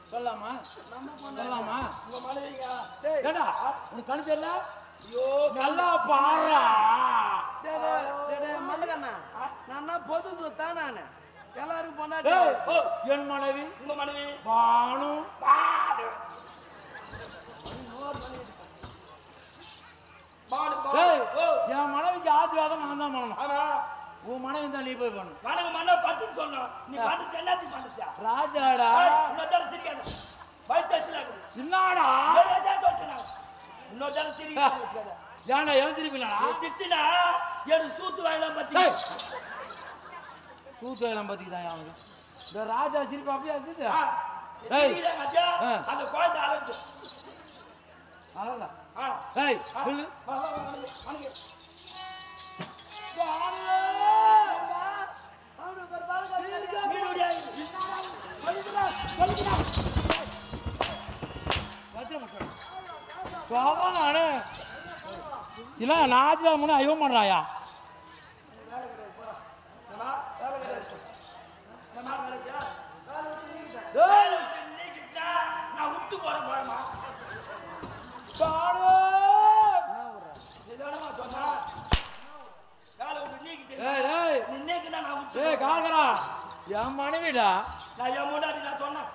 சொல்லலாமா சொல்லலாமா உங்க மனைவிங்க ஏடா உனக்கு கண்ணு தெரியல ஐயோ நல்லா பாறா மல்லகண்ணா நான் பொது சொத்தா நானு எல்லாருக்கும் பொண்ணா என் மனைவி உங்க மனைவி பானு என் மனைவிக்கு ஆசீர்வாதம் நான் தான் பண்ணணும் ஆனா உன் மனைவி தான் நீ போய் பண்ணணும் வணக்கம் மண்ணா பத்துன்னு சொன்னோம் நீ பண்ணுறது எல்லாத்தையும் பண்ணிட்டியா ராஜாடா இன்னொரு சிரிக்காத வயிற்று என்னடா இன்னொரு சிரிக்காத ஏன்டா எழுந்திருப்பீங்களா சிரிச்சுனா எனக்கு சூத்து வாயிலாம் பத்தி சூத்தெல்லாம் பத்தி தான் அவங்க இந்த ராஜா சிரிப்பு அப்படியே இருக்குது அந்த குழந்தை அழைச்சு அழகா ஏய் சொல்லு இல்ல நாஜா முன்ன ஐயோ பண்றாயா நான் விட்டு போறேன் போறமா என் மனைவிடா நான் என் முன்னாடி நான் சொன்னேன்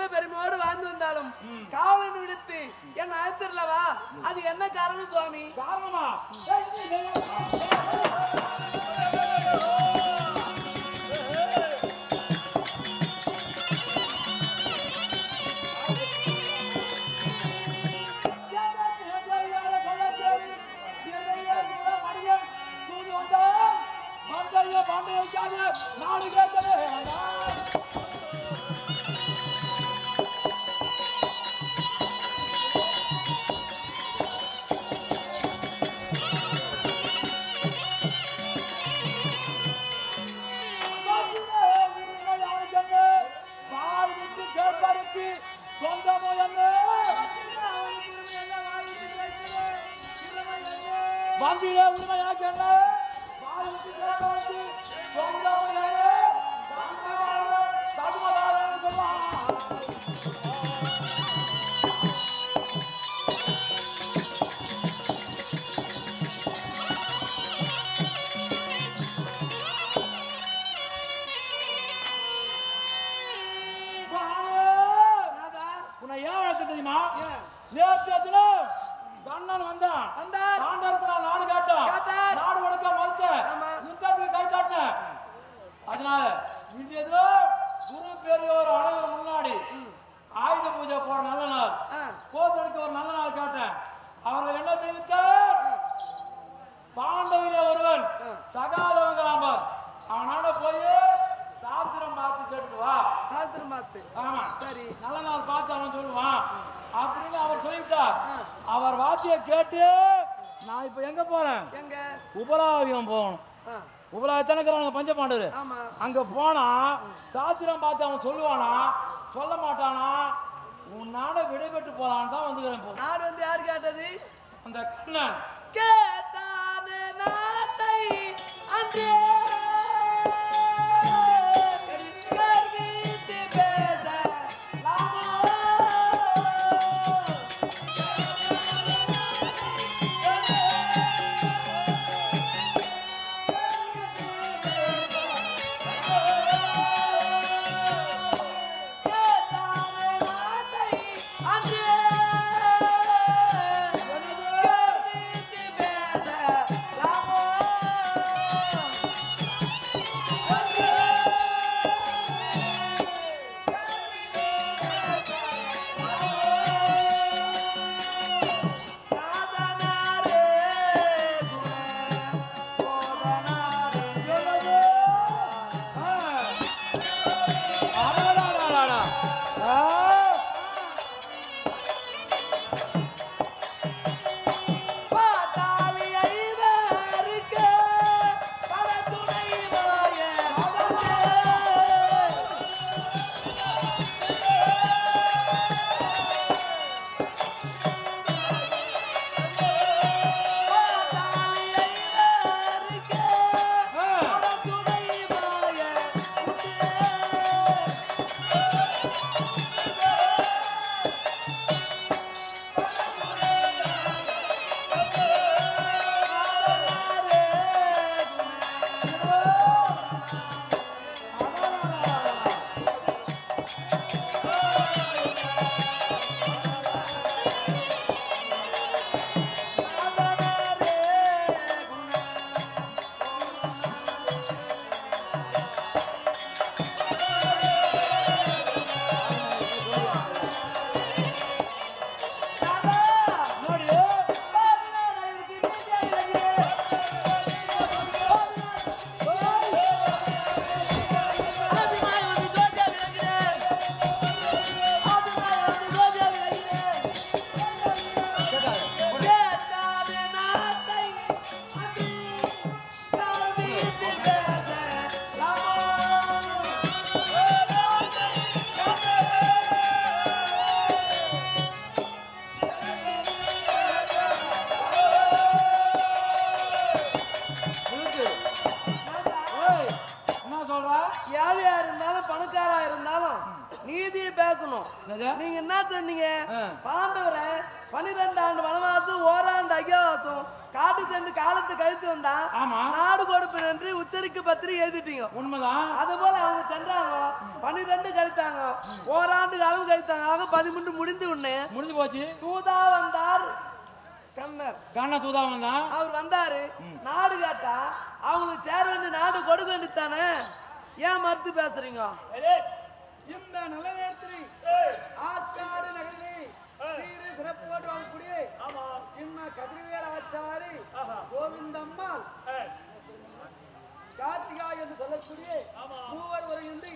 பெருமையோடு வாழ்ந்து வந்தாலும் காவலன் விடுத்து என்ன அழைத்திரலவா அது என்ன காரணம் சுவாமி காரணமா நாடு கேட்கவே வந்தியில உரிமையாக உன்னை ஏன் தெரியுமா நேற்று கண்ணன் வந்தான் நாடு கேட்டான் நாடு வழக்க மறுத்த யுத்தத்துக்கு கை காட்டின அதனால இன்றைய குரு பெரியோர் அனைவரும் முன்னாடி ஆயுத பூஜை போற நல்ல நாள் போத்தெடுக்க ஒரு நல்ல நாள் கேட்டேன் அவர்கள் என்ன தெரிவித்தார் பாண்டவிலே ஒருவன் சகாதவங்களாம்பார் அவனால போய் சாஸ்திரம் பார்த்து கேட்டுட்டு வா சாஸ்திரம் பார்த்து ஆமா சரி நல்ல நாள் பார்த்து அவன் சொல்லுவான் அப்படின்னு அவர் சொல்லிவிட்டார் அவர் வார்த்தையை கேட்டு நான் இப்ப எங்க போறேன் எங்க உபலாவியம் போகணும் உபலாவியத்தானே இருக்கிறாங்க பஞ்சபாண்டவர் அங்க போனா சாஸ்திரம் பார்த்து அவன் சொல்லுவானா சொல்ல மாட்டானா உன் நாட விடைபெற்று போலான்னு தான் வந்துக்கிறேன் நாடு வந்து யாரு கேட்டது அந்த கண்ணன் கேட்டானே நாட்டை அன்றே சொல்ற? ஏழையா இருந்தாலும் பணக்காரா இருந்தாலும் நீதியை பேசணும். என்னது? நீங்க என்ன சொன்னீங்க? பாண்டவரை 12 ஆண்டு வனவாசம், ஓராண்டு அக்ஞாவாசம் காட்டு சென்று காலத்து கழித்து வந்தா ஆமா. நாடு கொடுப்பேன் என்று உச்சரிக்க பத்திரிகை எழுதிட்டீங்க. உண்மைதான். அது போல அவங்க சென்றாங்க, 12 கழித்தாங்க, ஓராண்டு காலம் கழித்தாங்க. ஆக 13 முடிந்து உடனே முடிஞ்சு போச்சு. தூதா வந்தார் கண்ணர். கண்ண தூதாவன் தான். அவர் வந்தாரு. நாடு கேட்டா அவங்களுக்கு சேர வேண்டிய நாடு கொடுக்க வேண்டியதானே, ஏன் மறுத்து பேசுறீங்க? இந்த நல்ல நேரத்தில் ஆற்காடு நகரிலே சீரு சிறப்போடு வாழக்கூடிய இன்னும் கதிர்வேல் ஆச்சாரி கோவிந்தம்மாள் கார்த்திகா என்று சொல்லக்கூடிய மூவர் வரையின்றி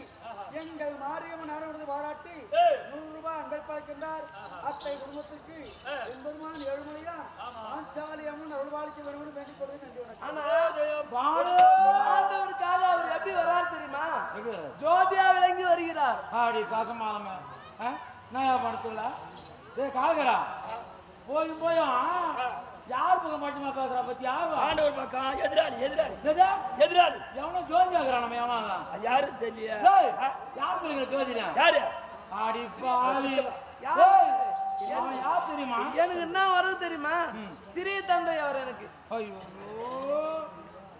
எங்கள் மாரியம்மன் நாடுவது பாராட்டி 100 ரூபாய் அன்பை படைக்கின்றார். அத்தை குடும்பத்திற்கு 80 ஏழுமலையா ஆச்சாரி அம்மன் அருள்வாளிக்கு வருவது வேண்டிக் கொள்வது நன்றி. ஆனா பாண்டவருக்காக அவர் எப்படி வர்றார் தெரியுமா? ஜோதியா விளங்கி வருகிறார். ஆடி காசமாலமே நான் படுத்துல கால்கடா போயும் போயும் யார் பக்கம் மட்டுமா பேசுறா பத்தி? யாரு ஆண்டவர் பக்கம் எதிராளி எதிராளி எதா? எதிராளி எவனோ ஜோதி ஆகுறான் நம்ம ஏமாங்க. அது யாரும் தெரியல. யார் தெரியுங்க ஜோதினா? யாரு? ஆடி பாவி. யார் யார் தெரியுமா? எனக்கு என்ன வரும் தெரியுமா? சிறிய தந்தை அவர் எனக்கு. ஐயோ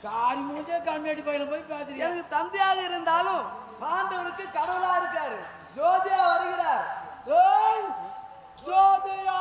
காரி மூஞ்சே கம்மியாடி பையனை போய் பேசுறீங்க. எனக்கு தந்தையாக இருந்தாலும் பாண்டவருக்கு கடவுளா இருக்காரு. ஜோதியா வருகிறார். ஜோதியா